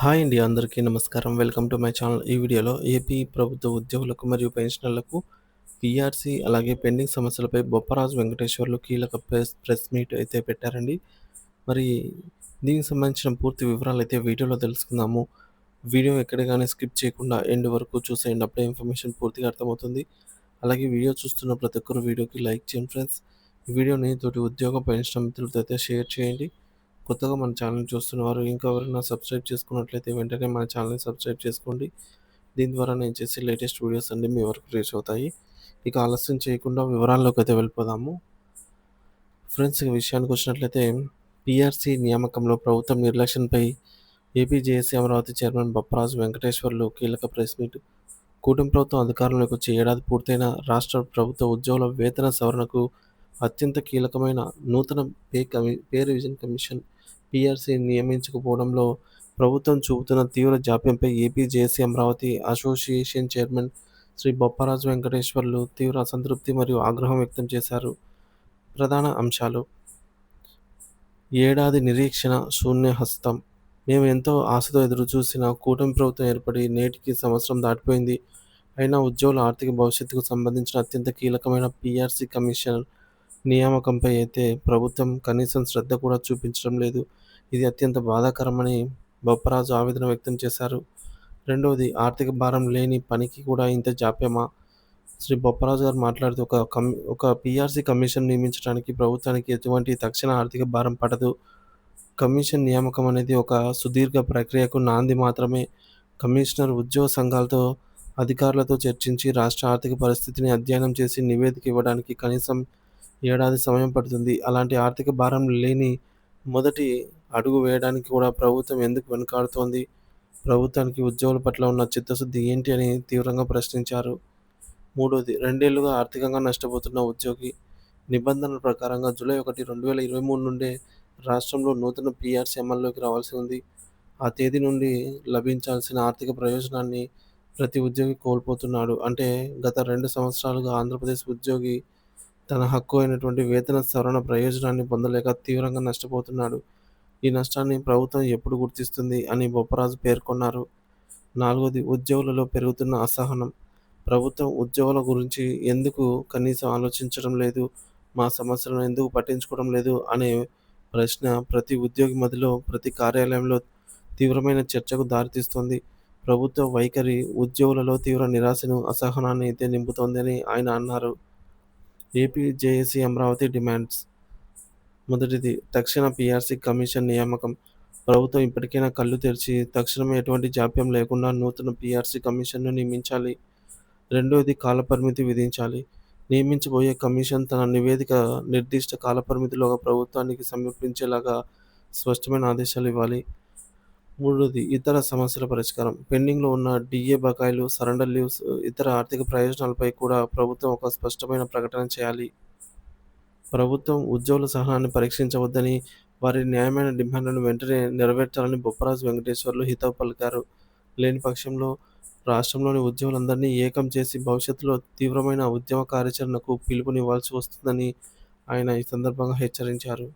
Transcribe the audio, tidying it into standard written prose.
Hi అండి. అందరికీ నమస్కారం. Welcome to my channel. ఈ వీడియోలో ఏపీ ప్రభుత్వ ఉద్యోగులకు మరియు పెన్షనర్లకు పీఆర్సీ అలాగే పెండింగ్ సమస్యలపై బొప్పరాజు వెంకటేశ్వర్లు కీలక ప్రెస్ మీట్ అయితే పెట్టారండి. మరి దీనికి సంబంధించిన పూర్తి వివరాలైతే వీడియోలో తెలుసుకుందాము. వీడియో ఎక్కడ గాని స్కిప్ చేయకుండా ఎండ్ వరకు చూసేయండి. అప్పుడే ఇన్ఫర్మేషన్ పూర్తిగా అర్థమవుతుంది. అలాగే వీడియో చూస్తున్న ప్రతి ఒక్కరు వీడియోకి లైక్ చేయండి ఫ్రెండ్స్. ఈ వీడియోని తోటి ఉద్యోగ పెన్షన్ మిత్రులతో అయితే షేర్ చేయండి. కొత్తగా మన ఛానల్‌ని చూస్తున్నవారు ఇంకా ఎవరైనా సబ్స్క్రైబ్ చేసుకున్నట్లయితే వెంటనే మన ఛానల్‌ని సబ్స్క్రైబ్ చేసుకోండి. దీని ద్వారా నేను చేసే లేటెస్ట్ వీడియోస్ అన్నీ మీ వరకు రీచ్ అవుతాయి. ఇక ఆలస్యం చేయకుండా వివరాల్లోకైతే వెళ్ళిపోదాము. ఫ్రెండ్స్, ఈ విషయానికొచ్చినట్లయితే పీఆర్సీ నియామకంలో ప్రభుత్వం నిర్లక్ష్యంపై AP JAC Amaravati chairman Bopparaju Venkateswarlu కీలక ప్రెస్ మీట్. కూటమి ప్రభుత్వం అధికారంలోకి వచ్చి ఏడాది పూర్తయిన రాష్ట్ర ప్రభుత్వ ఉద్యోగుల వేతన సవరణకు అత్యంత కీలకమైన నూతన పే రివిజన్ కమిషన్ పీఆర్సీ నియమించకపోవడంలో ప్రభుత్వం చూపుతున్న తీవ్ర జాప్యంపై AP JAC Amaravati association chairman Shri Bopparaju Venkateswarlu తీవ్ర అసంతృప్తి మరియు ఆగ్రహం వ్యక్తం చేశారు. ప్రధాన అంశాలు: ఏడాది నిరీక్షణ శూన్యహస్తం. మేము ఎంతో ఆశతో ఎదురుచూసిన కూటమి ప్రభుత్వం ఏర్పడి నేటికి సంవత్సరం దాటిపోయింది. అయినా ఉద్యోగుల ఆర్థిక భవిష్యత్తుకు సంబంధించిన అత్యంత కీలకమైన పీఆర్సీ కమిషన్ నియామకంపై అయితే ప్రభుత్వం కనీసం శ్రద్ధ కూడా చూపించడం లేదు. ఇది అత్యంత బాధాకరమని బొప్పరాజు ఆవేదన వ్యక్తం చేశారు. రెండవది, ఆర్థిక భారం లేని పనికి కూడా ఇంత జాప్యమా? శ్రీ బొప్పరాజు గారు మాట్లాడుతూ ఒక పీఆర్సీ కమిషన్ నియమించడానికి ప్రభుత్వానికి ఎటువంటి తక్షణ ఆర్థిక భారం పడదు. కమిషన్ నియామకం అనేది ఒక సుదీర్ఘ ప్రక్రియకు నాంది మాత్రమే. కమిషనర్ ఉద్యోగ సంఘాలతో, అధికారులతో చర్చించి రాష్ట్ర ఆర్థిక పరిస్థితిని అధ్యయనం చేసి నివేదిక ఇవ్వడానికి కనీసం ఏడాది సమయం పడుతుంది. అలాంటి ఆర్థిక భారం లేని మొదటి అడుగు వేయడానికి కూడా ప్రభుత్వం ఎందుకు వెనుకాడుతోంది? ప్రభుత్వానికి ఉద్యోగుల పట్ల ఉన్న చిత్తశుద్ధి ఏంటి అని తీవ్రంగా ప్రశ్నించారు. మూడోది, 2 ఏళ్లుగా ఆర్థికంగా నష్టపోతున్న ఉద్యోగి. నిబంధనల ప్రకారంగా జూలై 1, 2023 నుండే రాష్ట్రంలో నూతన పీఆర్సీ అమల్లోకి రావాల్సి ఉంది. ఆ తేదీ నుండి లభించాల్సిన ఆర్థిక ప్రయోజనాన్ని ప్రతి ఉద్యోగి కోల్పోతున్నాడు. అంటే గత 2 సంవత్సరాలుగా ఆంధ్రప్రదేశ్ ఉద్యోగి తన హక్కు అయినటువంటి వేతన సవరణ ప్రయోజనాన్ని పొందలేక తీవ్రంగా నష్టపోతున్నాడు. ఈ నష్టాన్ని ప్రభుత్వం ఎప్పుడు గుర్తిస్తుంది అని బొప్పరాజు పేర్కొన్నారు. నాలుగోది, ఉద్యోగులలో పెరుగుతున్న అసహనం. ప్రభుత్వం ఉద్యోగుల గురించి ఎందుకు కనీసం ఆలోచించడం లేదు? మా సమస్యలను ఎందుకు పట్టించుకోవడం లేదు అనే ప్రశ్న ప్రతి ఉద్యోగి మదిలో, ప్రతి కార్యాలయంలో తీవ్రమైన చర్చకు దారితీస్తోంది. ప్రభుత్వ వైఖరి ఉద్యోగులలో తీవ్ర నిరాశను, అసహనాన్ని అయితే నింపుతోందని ఆయన అన్నారు. AP JAC Amaravati demands. మొదటిది, తక్షణ పీఆర్సీ కమిషన్ నియామకం. ప్రభుత్వం ఇప్పటికైనా కళ్ళు తెరిచి తక్షణమే ఎటువంటి జాప్యం లేకుండా నూతన పీఆర్సీ కమిషన్ను నియమించాలి. రెండోది, కాలపరిమితి విధించాలి. నియమించబోయే కమిషన్ తన నివేదిక నిర్దిష్ట కాలపరిమితిలోగా ప్రభుత్వానికి సమర్పించేలాగా స్పష్టమైన ఆదేశాలు ఇవ్వాలి. మూడోది, ఇతర సమస్యల పరిష్కారం. పెండింగ్‌లో ఉన్న డీఏ బకాయిలు, సరెండర్ లీవ్స్, ఇతర ఆర్థిక ప్రయోజనాలపై కూడా ప్రభుత్వం ఒక స్పష్టమైన ప్రకటన చేయాలి. ప్రభుత్వం ఉద్యోగుల సహనాన్ని పరీక్షించవద్దని, వారి న్యాయమైన డిమాండ్లను వెంటనే నెరవేర్చాలని బొప్పరాజు వెంకటేశ్వర్లు హితవు పలికారు. లేని పక్షంలో రాష్ట్రంలోని ఉద్యోగులందరినీ ఏకం చేసి భవిష్యత్తులో తీవ్రమైన ఉద్యమ కార్యాచరణకు పిలుపునివ్వాల్సి వస్తుందని ఆయన ఈ సందర్భంగా హెచ్చరించారు.